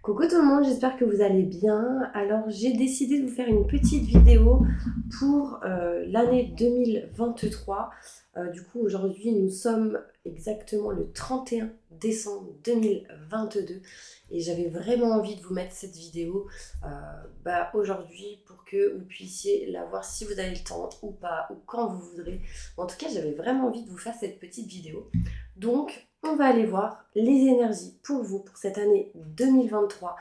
Coucou tout le monde, j'espère que vous allez bien. Alors j'ai décidé de vous faire une petite vidéo pour l'année 2023. Du coup aujourd'hui nous sommes exactement le 31 décembre 2022 et j'avais vraiment envie de vous mettre cette vidéo aujourd'hui pour que vous puissiez la voir si vous avez le temps ou pas ou quand vous voudrez. En tout cas j'avais vraiment envie de vous faire cette petite vidéo. Donc on va aller voir les énergies pour vous pour cette année 2023.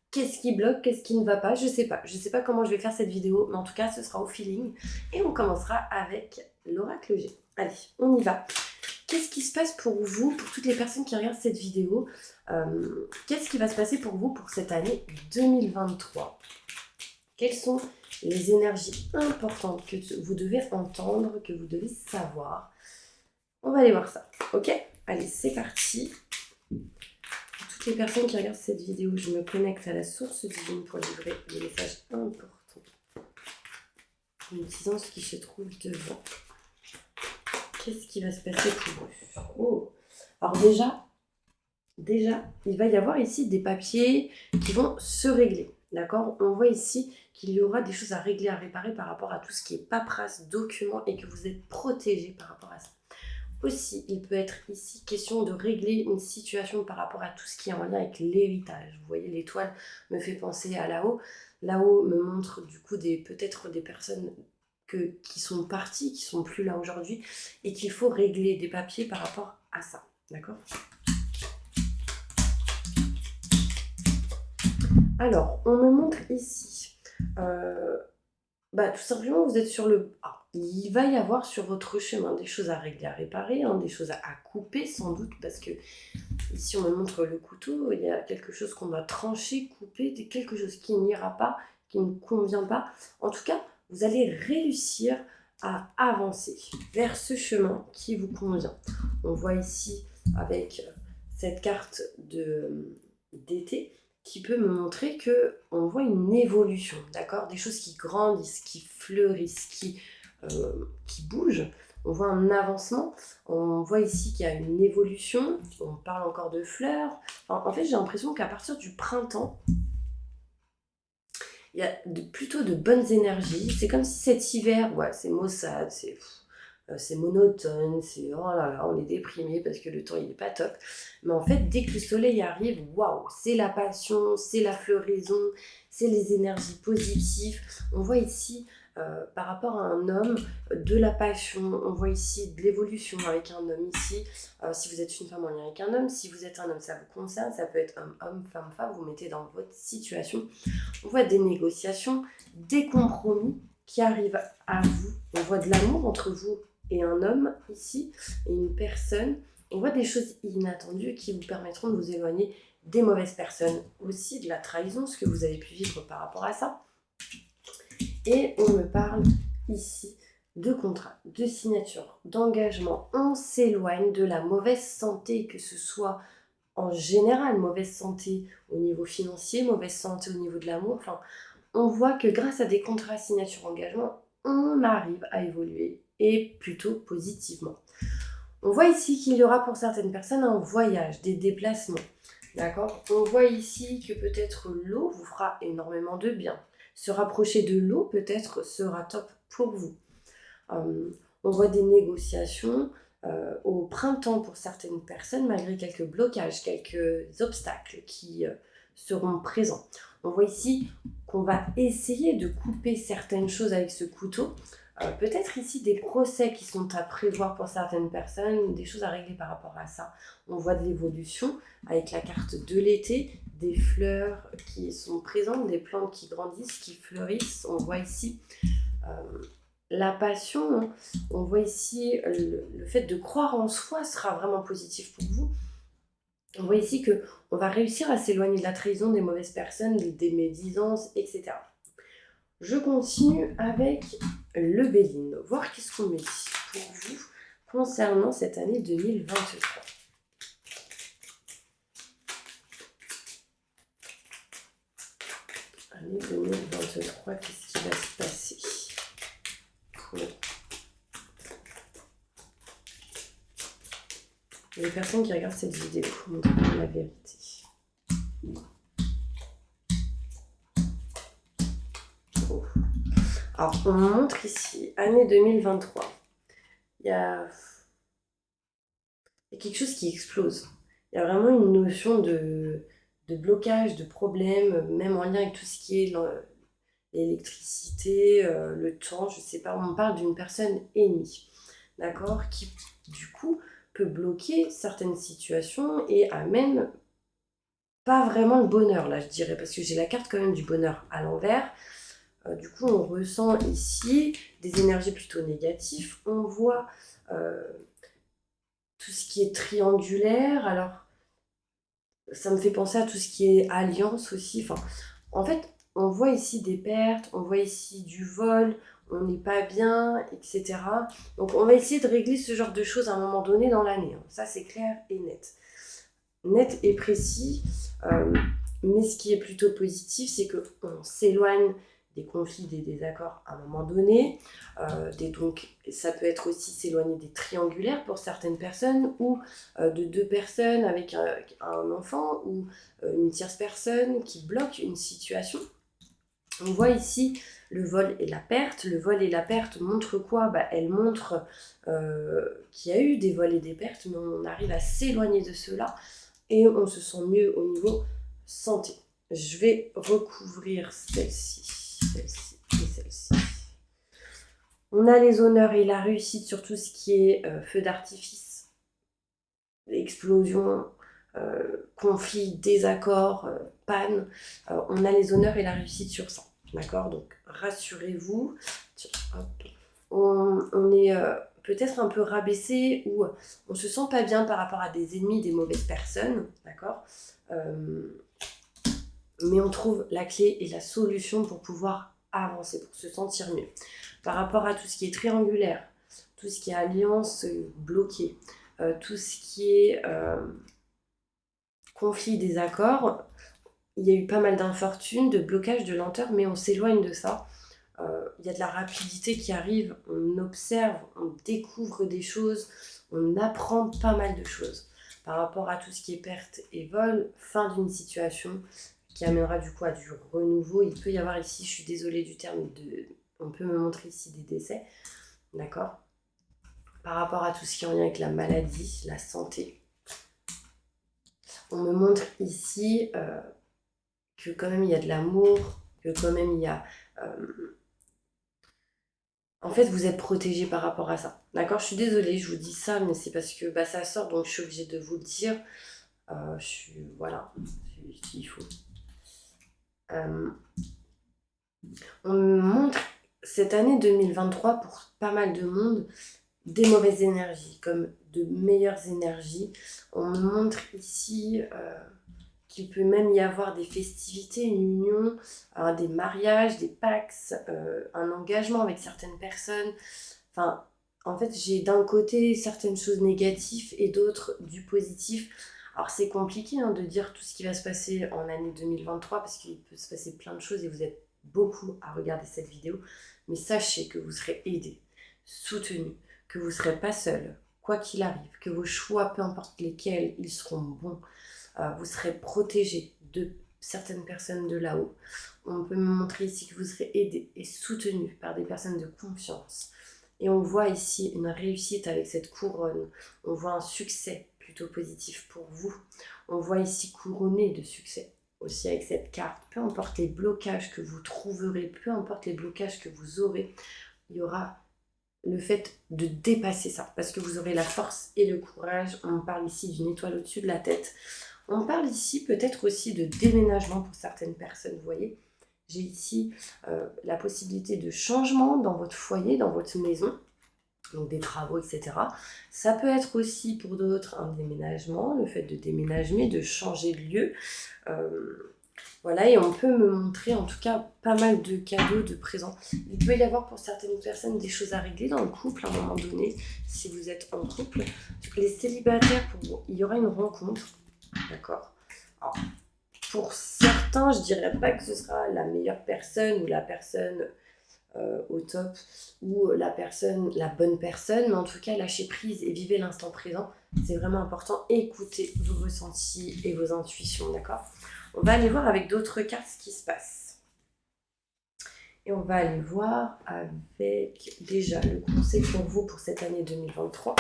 Qu'est-ce qui bloque, qu'est-ce qui ne va pas, je sais pas. Je sais pas comment je vais faire cette vidéo, mais en tout cas, ce sera au feeling. Et on commencera avec l'oracle G. Allez, on y va. Qu'est-ce qui se passe pour vous, pour toutes les personnes qui regardent cette vidéo qu'est-ce qui va se passer pour vous pour cette année 2023? Quelles sont les énergies importantes que vous devez entendre, que vous devez savoir? On va aller voir ça, ok? Allez, c'est parti. Toutes les personnes qui regardent cette vidéo, je me connecte à la source divine pour livrer des messages importants. En utilisant ce qui se trouve devant. Qu'est-ce qui va se passer pour eux? Oh. Alors déjà, il va y avoir ici des papiers qui vont se régler. D'accord? On voit ici qu'il y aura des choses à régler, à réparer par rapport à tout ce qui est paperasse, documents et que vous êtes protégé par rapport à ça. Aussi, il peut être ici question de régler une situation par rapport à tout ce qui est en lien avec l'héritage. Vous voyez, l'étoile me fait penser à là-haut. Là-haut me montre du coup peut-être des personnes qui sont parties, qui sont plus là aujourd'hui, et qu'il faut régler des papiers par rapport à ça. D'accord? Alors, on me montre ici tout simplement, vous êtes sur le... il va y avoir sur votre chemin des choses à régler, à réparer, des choses à couper sans doute, parce que ici on me montre le couteau, il y a quelque chose qu'on doit trancher, couper, quelque chose qui n'ira pas, qui ne convient pas. En tout cas, vous allez réussir à avancer vers ce chemin qui vous convient. On voit ici avec cette carte d'été, qui peut me montrer que on voit une évolution, d'accord? Des choses qui grandissent, qui fleurissent, qui bougent. On voit un avancement. On voit ici qu'il y a une évolution. On parle encore de fleurs. En fait, j'ai l'impression qu'à partir du printemps, il y a plutôt de bonnes énergies. C'est comme si cet hiver, ouais, c'est maussade, c'est monotone, c'est oh là là, on est déprimé parce que le temps il n'est pas top. Mais en fait, dès que le soleil arrive, waouh, c'est la passion, c'est la floraison, c'est les énergies positives. On voit ici, par rapport à un homme, de la passion. On voit ici de l'évolution avec un homme ici. Si vous êtes une femme en lien avec un homme, si vous êtes un homme, ça vous concerne. Ça peut être homme, femme, vous mettez dans votre situation. On voit des négociations, des compromis qui arrivent à vous. On voit de l'amour entre vous et un homme ici, et une personne. On voit des choses inattendues qui vous permettront de vous éloigner des mauvaises personnes. Aussi de la trahison, ce que vous avez pu vivre par rapport à ça. Et on me parle ici de contrat, de signature, d'engagement. On s'éloigne de la mauvaise santé, que ce soit en général, mauvaise santé au niveau financier, mauvaise santé au niveau de l'amour. Enfin, on voit que grâce à des contrats, signature, engagement, on arrive à évoluer et plutôt positivement. On voit ici qu'il y aura pour certaines personnes un voyage, des déplacements. D'accord? On voit ici que peut-être l'eau vous fera énormément de bien. Se rapprocher de l'eau peut-être sera top pour vous. On voit des négociations au printemps pour certaines personnes, malgré quelques blocages, quelques obstacles qui seront présents. On voit ici qu'on va essayer de couper certaines choses avec ce couteau. Peut-être ici des procès qui sont à prévoir pour certaines personnes, des choses à régler par rapport à ça. On voit de l'évolution avec la carte de l'été, des fleurs qui sont présentes, des plantes qui grandissent, qui fleurissent. On voit ici la passion, hein. On voit ici le fait de croire en soi sera vraiment positif pour vous. On voit ici qu'on va réussir à s'éloigner de la trahison, des mauvaises personnes, des médisances, etc. Je continue avec le Béline. Voir qu'est-ce qu'on me dit pour vous concernant cette année 2023. Année 2023, qu'est-ce qui va se passer pour les personnes qui regardent cette vidéo? Montrez-moi la vérité. Alors, on montre ici, année 2023. Il y a quelque chose qui explose. Il y a vraiment une notion de blocage, de problème, même en lien avec tout ce qui est l'électricité, le temps, je sais pas. On parle d'une personne ennemie, d'accord, qui, du coup, peut bloquer certaines situations et amène pas vraiment le bonheur, là, je dirais, parce que j'ai la carte quand même du bonheur à l'envers. Du coup, on ressent ici des énergies plutôt négatives. On voit euh, tout ce qui est triangulaire. Alors, ça me fait penser à tout ce qui est alliance aussi. Enfin, en fait, on voit ici des pertes, on voit ici du vol, on n'est pas bien, etc. Donc, on va essayer de régler ce genre de choses à un moment donné dans l'année, hein. Ça, c'est clair et net. Net et précis. Euh, mais ce qui est plutôt positif, c'est qu'on s'éloigne des conflits, des désaccords à un moment donné. Donc, ça peut être aussi s'éloigner des triangulaires pour certaines personnes, ou de deux personnes avec un enfant, ou une tierce personne qui bloque une situation. On voit ici le vol et la perte. Le vol et la perte montrent quoi? Elle montre qu'il y a eu des vols et des pertes, mais on arrive à s'éloigner de cela et on se sent mieux au niveau santé. Je vais recouvrir celle-ci et celle-ci. On a les honneurs et la réussite sur tout ce qui est feu d'artifice, explosion, conflit, désaccord, panne. On a les honneurs et la réussite sur ça. D'accord? Donc rassurez-vous. Tiens, hop. On est peut-être un peu rabaissé ou on se sent pas bien par rapport à des ennemis, des mauvaises personnes. D'accord? Mais on trouve la clé et la solution pour pouvoir avancer, pour se sentir mieux. Par rapport à tout ce qui est triangulaire, tout ce qui est alliance bloquée, tout ce qui est conflit, désaccord, il y a eu pas mal d'infortunes, de blocages, de lenteur, mais on s'éloigne de ça. Il y a de la rapidité qui arrive, on observe, on découvre des choses, on apprend pas mal de choses. Par rapport à tout ce qui est perte et vol, fin d'une situation qui amènera du coup à du renouveau. Il peut y avoir ici, je suis désolée du terme, on peut me montrer ici des décès, d'accord? Par rapport à tout ce qui est en lien avec la maladie, la santé. On me montre ici que quand même il y a de l'amour, que quand même il y a... en fait, vous êtes protégé par rapport à ça. D'accord? Je suis désolée, je vous dis ça, mais c'est parce que ça sort, donc je suis obligée de vous le dire. Voilà, il faut. On me montre cette année 2023 pour pas mal de monde des mauvaises énergies comme de meilleures énergies. On me montre ici qu'il peut même y avoir des festivités, une union, des mariages, des pax, un engagement avec certaines personnes. Enfin, en fait, j'ai d'un côté certaines choses négatives et d'autres du positif. Alors c'est compliqué de dire tout ce qui va se passer en année 2023 parce qu'il peut se passer plein de choses et vous êtes beaucoup à regarder cette vidéo. Mais sachez que vous serez aidés, soutenus, que vous ne serez pas seul, quoi qu'il arrive, que vos choix, peu importe lesquels, ils seront bons. Vous serez protégés de certaines personnes de là-haut. On peut me montrer ici que vous serez aidés et soutenus par des personnes de confiance. Et on voit ici une réussite avec cette couronne. On voit un succès plutôt positif pour vous. On voit ici couronné de succès aussi avec cette carte. Peu importe les blocages que vous trouverez, peu importe les blocages que vous aurez, il y aura le fait de dépasser ça. Parce que vous aurez la force et le courage. On parle ici d'une étoile au-dessus de la tête. On parle ici peut-être aussi de déménagement pour certaines personnes, vous voyez. J'ai ici la possibilité de changement dans votre foyer, dans votre maison, donc des travaux, etc. Ça peut être aussi pour d'autres un déménagement, le fait de déménager, de changer de lieu. Voilà, et on peut me montrer en tout cas pas mal de cadeaux, de présents. Il peut y avoir pour certaines personnes des choses à régler dans le couple à un moment donné, si vous êtes en couple. Les célibataires, il y aura une rencontre, d'accord? Alors, pour certains, je dirais pas que ce sera la meilleure personne ou la personne au top ou la bonne personne, mais en tout cas, lâchez prise et vivez l'instant présent. C'est vraiment important. Écoutez vos ressentis et vos intuitions, d'accord? On va aller voir avec d'autres cartes ce qui se passe. Et on va aller voir avec déjà le conseil pour vous pour cette année 2023.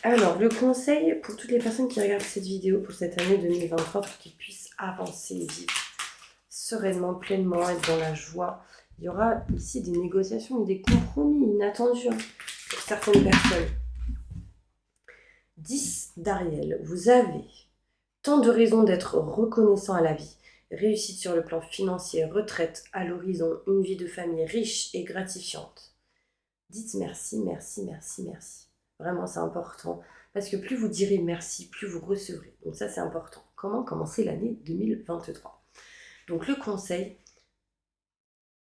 Alors, le conseil pour toutes les personnes qui regardent cette vidéo pour cette année 2023, pour qu'ils puissent avancer vite, sereinement, pleinement, être dans la joie. Il y aura ici des négociations et des compromis inattendus pour certaines personnes. 10 d'Ariel, vous avez tant de raisons d'être reconnaissant à la vie. Réussite sur le plan financier, retraite à l'horizon, une vie de famille riche et gratifiante. Dites merci, merci, merci, merci. Vraiment, c'est important. Parce que plus vous direz merci, plus vous recevrez. Donc ça, c'est important. Comment commencer l'année 2023 ? Donc le conseil,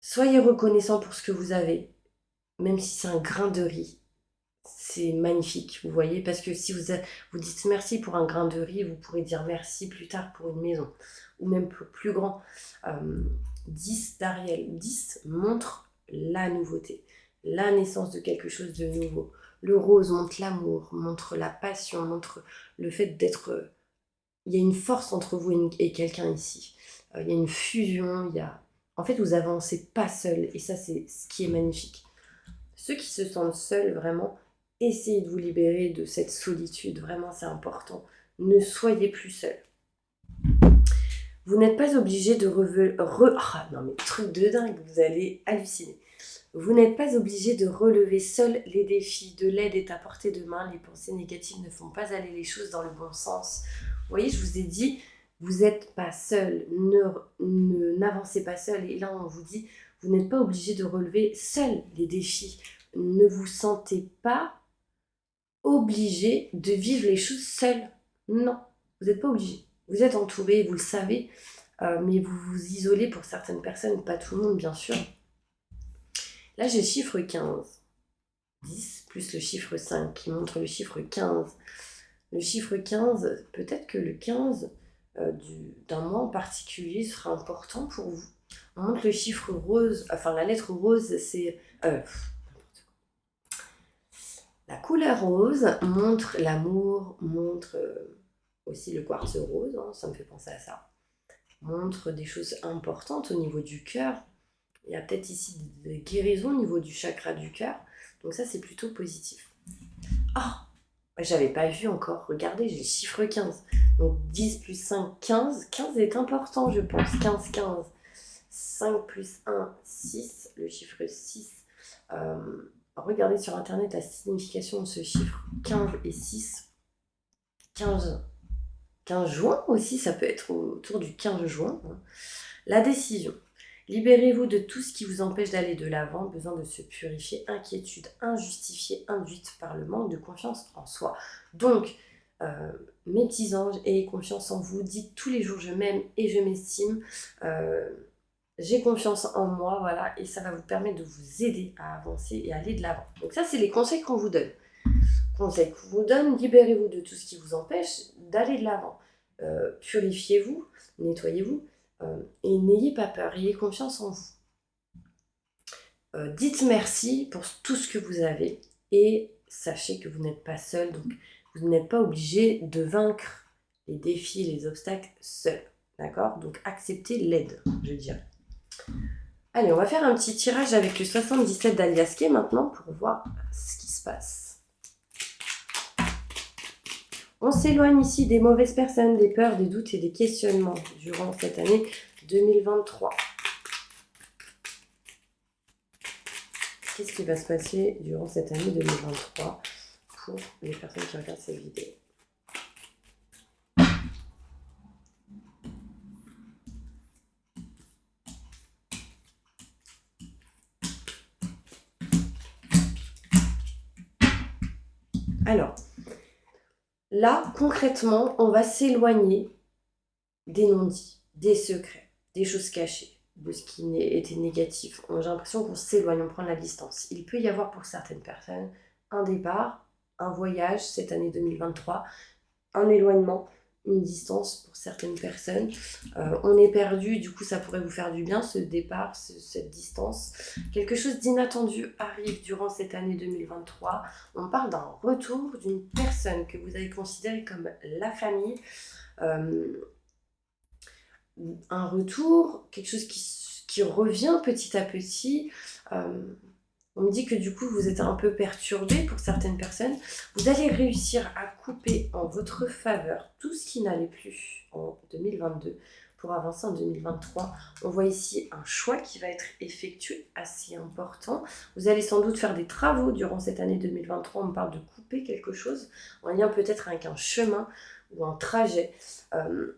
soyez reconnaissant pour ce que vous avez, même si c'est un grain de riz. C'est magnifique, vous voyez, parce que si vous dites merci pour un grain de riz, vous pourrez dire merci plus tard pour une maison, ou même plus grand. 10 d'Ariel, 10 montre la nouveauté, la naissance de quelque chose de nouveau. Le rose montre l'amour, montre la passion, montre le fait d'être... Il y a une force entre vous et quelqu'un ici. Il y a une fusion, En fait, vous avancez pas seul, et ça, c'est ce qui est magnifique. Ceux qui se sentent seuls, vraiment, essayez de vous libérer de cette solitude. Vraiment, c'est important. Ne soyez plus seul. Vous n'êtes pas obligé de non mais truc de dingue, vous allez halluciner. Vous n'êtes pas obligé de relever seul les défis. De l'aide est à portée de main. Les pensées négatives ne font pas aller les choses dans le bon sens. Vous voyez, je vous ai dit, vous n'êtes pas seul. N'avancez pas seul. Et là, on vous dit, vous n'êtes pas obligé de relever seul les défis. Ne vous sentez pas obligé de vivre les choses seul. Non, vous n'êtes pas obligé. Vous êtes entouré, vous le savez, mais vous vous isolez pour certaines personnes, pas tout le monde, bien sûr. Là, j'ai le chiffre 15. 10 plus le chiffre 5 qui montre le chiffre 15. Le chiffre 15, peut-être que le 15 d'un mois en particulier sera important pour vous. On montre le chiffre rose, enfin la lettre rose, c'est... la couleur rose montre l'amour, montre aussi le quartz rose, ça me fait penser à ça. Montre des choses importantes au niveau du cœur. Il y a peut-être ici des guérisons au niveau du chakra du cœur. Donc ça, c'est plutôt positif. Ah, j'avais pas vu encore. Regardez, j'ai le chiffre 15. Donc 10 plus 5, 15. 15 est important, je pense. 15, 15. 5 plus 1, 6. Le chiffre 6. Regardez sur Internet la signification de ce chiffre 15 et 6. 15 juin aussi, ça peut être autour du 15 juin. La décision. Libérez-vous de tout ce qui vous empêche d'aller de l'avant, besoin de se purifier, inquiétude injustifiée, induite par le manque de confiance en soi. Donc, mes petits anges, ayez confiance en vous, dites tous les jours je m'aime et je m'estime, j'ai confiance en moi, voilà, et ça va vous permettre de vous aider à avancer et à aller de l'avant. Donc ça, c'est les conseils qu'on vous donne. Conseils qu'on vous donne, libérez-vous de tout ce qui vous empêche d'aller de l'avant. Purifiez-vous, nettoyez-vous, et n'ayez pas peur, ayez confiance en vous. Dites merci pour tout ce que vous avez et sachez que vous n'êtes pas seul, donc vous n'êtes pas obligé de vaincre les défis, les obstacles seul. D'accord ? Donc acceptez l'aide, je dirais. Allez, on va faire un petit tirage avec le 77 d'Aliaske maintenant pour voir ce qui se passe. On s'éloigne ici des mauvaises personnes, des peurs, des doutes et des questionnements durant cette année 2023. Qu'est-ce qui va se passer durant cette année 2023 pour les personnes qui regardent cette vidéo ? Alors, là, concrètement, on va s'éloigner des non-dits, des secrets, des choses cachées, de ce qui était négatif. J'ai l'impression qu'on s'éloigne, on prend de la distance. Il peut y avoir pour certaines personnes un départ, un voyage cette année 2023, un éloignement une distance pour certaines personnes. On est perdu, du coup ça pourrait vous faire du bien ce départ, cette distance. Quelque chose d'inattendu arrive durant cette année 2023. On parle d'un retour d'une personne que vous avez considérée comme la famille. Un retour, quelque chose qui revient petit à petit. On me dit que du coup vous êtes un peu perturbé pour certaines personnes. Vous allez réussir à couper en votre faveur tout ce qui n'allait plus en 2022 pour avancer en 2023. On voit ici un choix qui va être effectué, assez important. Vous allez sans doute faire des travaux durant cette année 2023. On me parle de couper quelque chose en lien peut-être avec un chemin ou un trajet.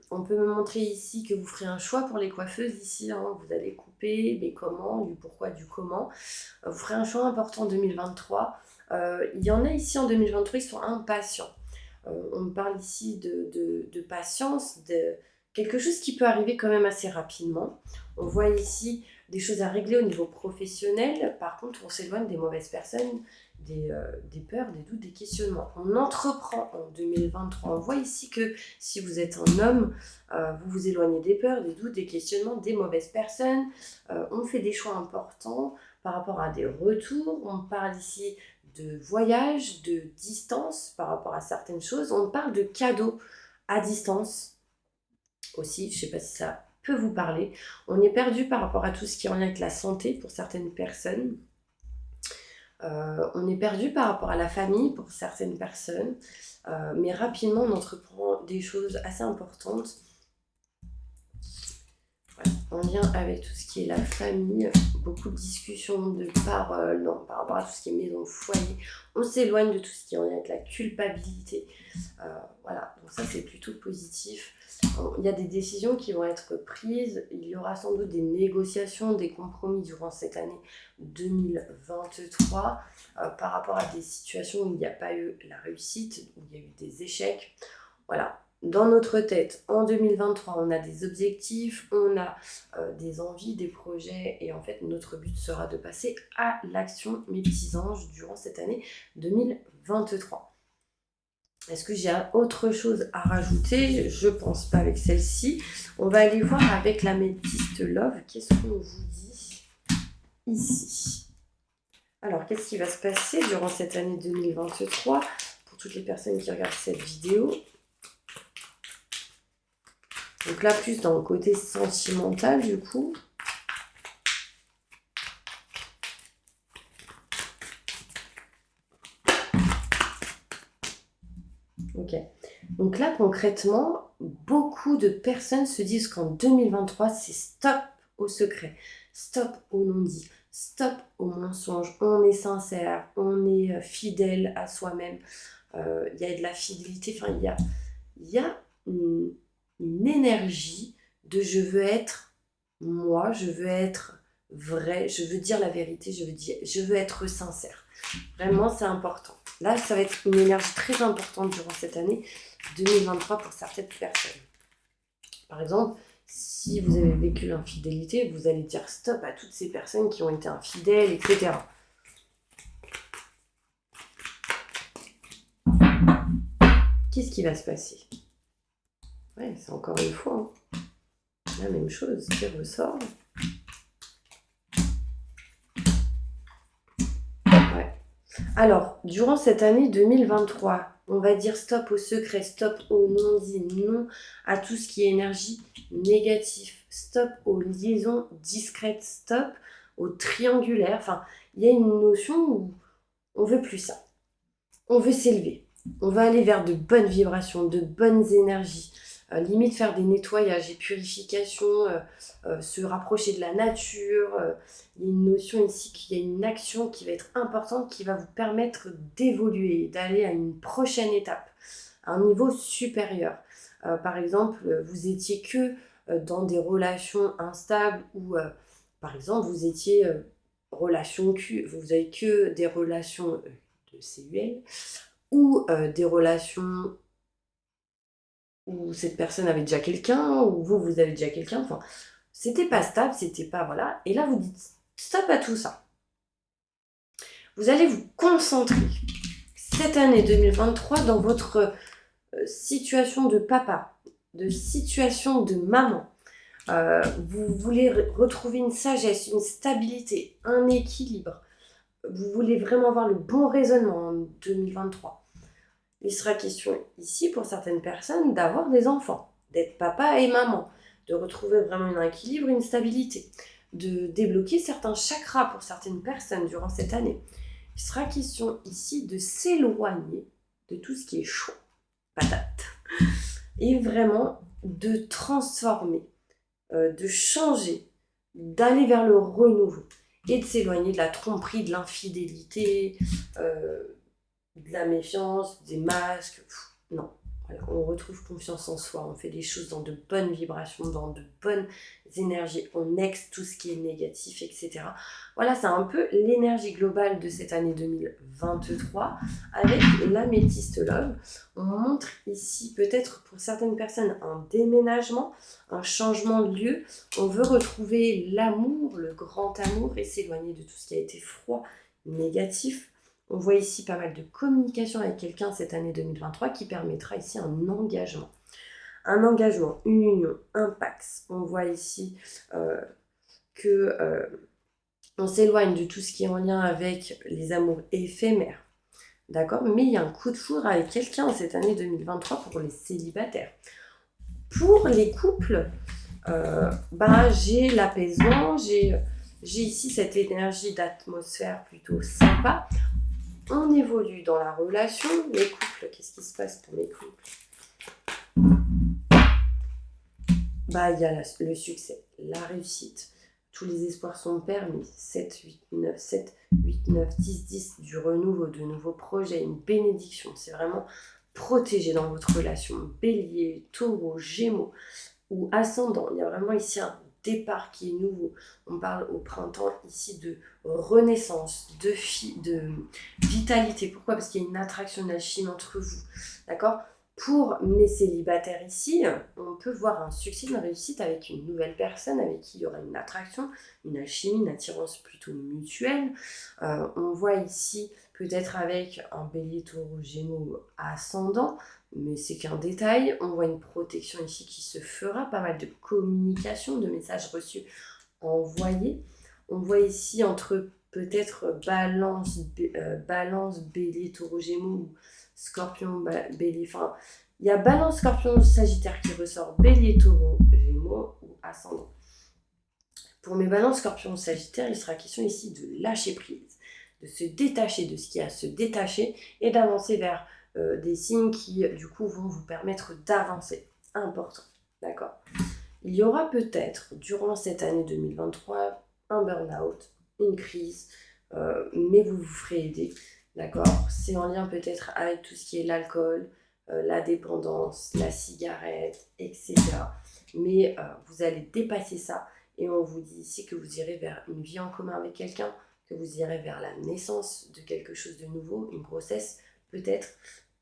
On peut me montrer ici que vous ferez un choix pour les coiffeuses ici. Vous allez couper, mais comment, du pourquoi, du comment. Vous ferez un choix important en 2023. Il y en a ici en 2023, ils sont impatients. On me parle ici de patience, de quelque chose qui peut arriver quand même assez rapidement. On voit ici des choses à régler au niveau professionnel. Par contre, on s'éloigne des mauvaises personnes, des peurs, des doutes, des questionnements. On entreprend en 2023. On voit ici que si vous êtes un homme, vous vous éloignez des peurs, des doutes, des questionnements, des mauvaises personnes. On fait des choix importants par rapport à des retours. On parle ici de voyage, de distance par rapport à certaines choses. On parle de cadeaux à distance aussi. Je ne sais pas si ça peut vous parler. On est perdu par rapport à tout ce qui est en lien avec la santé pour certaines personnes. On est perdu par rapport à la famille pour certaines personnes. Mais rapidement, on entreprend des choses assez importantes. En lien avec tout ce qui est la famille, beaucoup de discussions, de paroles, par rapport à tout ce qui est maison, foyer. On s'éloigne de tout ce qui est en lien avec la culpabilité. Voilà, donc ça c'est plutôt positif. Il y a des décisions qui vont être prises, il y aura sans doute des négociations, des compromis durant cette année 2023 par rapport à des situations où il n'y a pas eu la réussite, où il y a eu des échecs. Voilà. Dans notre tête, en 2023, on a des objectifs, on a des envies, des projets, et en fait, notre but sera de passer à l'action, mes petits anges, durant cette année 2023. Est-ce que j'ai autre chose à rajouter? Je pense pas avec celle-ci. On va aller voir avec la métiste Love. Qu'est-ce qu'on vous dit ici? Alors, qu'est-ce qui va se passer durant cette année 2023 pour toutes les personnes qui regardent cette vidéo? Donc là, plus dans le côté sentimental, du coup. Ok. Donc là, concrètement, beaucoup de personnes se disent qu'en 2023, c'est stop au secret, stop au non-dit, stop au mensonge. On est sincère, on est fidèle à soi-même. Il y a de la fidélité, enfin, il y a une énergie de je veux être moi, je veux être vrai, je veux dire la vérité, je veux être sincère. Vraiment, c'est important. Là, ça va être une énergie très importante durant cette année 2023 pour certaines personnes. Par exemple, si vous avez vécu l'infidélité, vous allez dire stop à toutes ces personnes qui ont été infidèles, etc. Qu'est-ce qui va se passer? Ouais, c'est encore une fois la même chose qui ressort. Ouais. Alors, durant cette année 2023, on va dire stop au secret, stop au non-dit, non à tout ce qui est énergie négative, stop aux liaisons discrètes, stop au triangulaire. Enfin, il y a une notion où on veut plus ça. On veut s'élever. On va aller vers de bonnes vibrations, de bonnes énergies. Limite faire des nettoyages et purifications, se rapprocher de la nature. Il y a une notion ici qu'il y a une action qui va être importante, qui va vous permettre d'évoluer, d'aller à une prochaine étape, à un niveau supérieur. Par exemple, vous étiez que dans des relations instables ou, par exemple, vous étiez relation Q, vous avez que des relations de CUL ou des relations où cette personne avait déjà quelqu'un, ou vous avez déjà quelqu'un, enfin, c'était pas stable, c'était pas, voilà, et là vous dites stop à tout ça. Vous allez vous concentrer cette année 2023 dans votre situation de papa, de situation de maman. Vous voulez retrouver une sagesse, une stabilité, un équilibre. Vous voulez vraiment avoir le bon raisonnement en 2023. Il sera question ici pour certaines personnes d'avoir des enfants, d'être papa et maman, de retrouver vraiment un équilibre, une stabilité, de débloquer certains chakras pour certaines personnes durant cette année. Il sera question ici de s'éloigner de tout ce qui est chaud, patate, et vraiment de transformer, de changer, d'aller vers le renouveau et de s'éloigner de la tromperie, de l'infidélité, de la méfiance, des masques. Non, voilà, on retrouve confiance en soi, on fait des choses dans de bonnes vibrations, dans de bonnes énergies, on exe tout ce qui est négatif, etc. Voilà, c'est un peu l'énergie globale de cette année 2023 avec l'améthyste love. On montre ici peut-être pour certaines personnes un déménagement, un changement de lieu. On veut retrouver l'amour, le grand amour et s'éloigner de tout ce qui a été froid, négatif. On voit ici pas mal de communication avec quelqu'un cette année 2023 qui permettra ici un engagement. Un engagement, une union, un pax. On voit ici que on s'éloigne de tout ce qui est en lien avec les amours éphémères. D'accord? Mais il y a un coup de foudre avec quelqu'un cette année 2023 pour les célibataires. Pour les couples, j'ai l'apaisement, j'ai ici cette énergie d'atmosphère plutôt sympa. On évolue dans la relation. Les couples, qu'est-ce qui se passe pour les couples? Il y a le succès, la réussite. Tous les espoirs sont permis. 7, 8, 9, 7, 8, 9, 10, 10, du renouveau, de nouveaux projets, une bénédiction. C'est vraiment protégé dans votre relation. Bélier, taureau, gémeaux ou ascendant. Il y a vraiment ici un départ qui est nouveau. On parle au printemps ici de renaissance, de vitalité. Pourquoi? Parce qu'il y a une attraction, une alchimie entre vous. D'accord? Pour mes célibataires ici, on peut voir un succès, une réussite avec une nouvelle personne avec qui il y aura une attraction, une alchimie, une attirance plutôt mutuelle. On voit ici peut-être avec un bélier, taureau, gémeaux ascendant, mais c'est qu'un détail. On voit une protection ici qui se fera, pas mal de communication, de messages reçus envoyés. On voit ici entre peut-être balance, bélier, taureau, gémeaux, ou scorpion, bélier, enfin, il y a balance, scorpion, sagittaire qui ressort, bélier, taureau, gémeaux ou ascendant. Pour mes balances, scorpion, sagittaire, il sera question ici de lâcher prise, de se détacher de ce qui a à se détacher et d'avancer vers des signes qui, du coup, vont vous permettre d'avancer. Important, d'accord? Il y aura peut-être, durant cette année 2023, un burn-out, une crise, mais vous vous ferez aider, d'accord? C'est en lien peut-être avec tout ce qui est l'alcool, la dépendance, la cigarette, etc. Mais vous allez dépasser ça et on vous dit ici que vous irez vers une vie en commun avec quelqu'un, que vous irez vers la naissance de quelque chose de nouveau, une grossesse peut-être.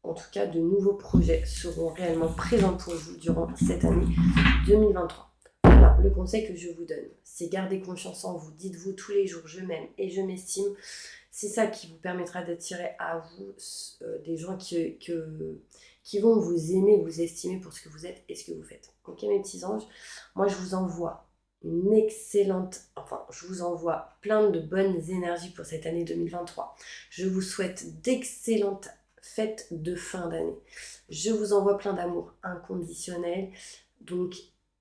En tout cas, de nouveaux projets seront réellement présents pour vous durant cette année 2023. Voilà, le conseil que je vous donne, c'est garder confiance en vous. Dites-vous tous les jours, je m'aime et je m'estime. C'est ça qui vous permettra d'attirer à vous des gens qui vont vous aimer, vous estimer pour ce que vous êtes et ce que vous faites. Ok, mes petits anges, moi je vous envoie je vous envoie plein de bonnes énergies pour cette année 2023. Je vous souhaite d'excellentes fêtes de fin d'année. Je vous envoie plein d'amour inconditionnel. Donc,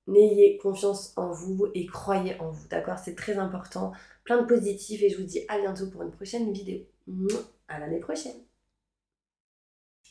n'ayez confiance en vous et croyez en vous, d'accord? C'est très important. Plein de positifs et je vous dis à bientôt pour une prochaine vidéo. À l'année prochaine.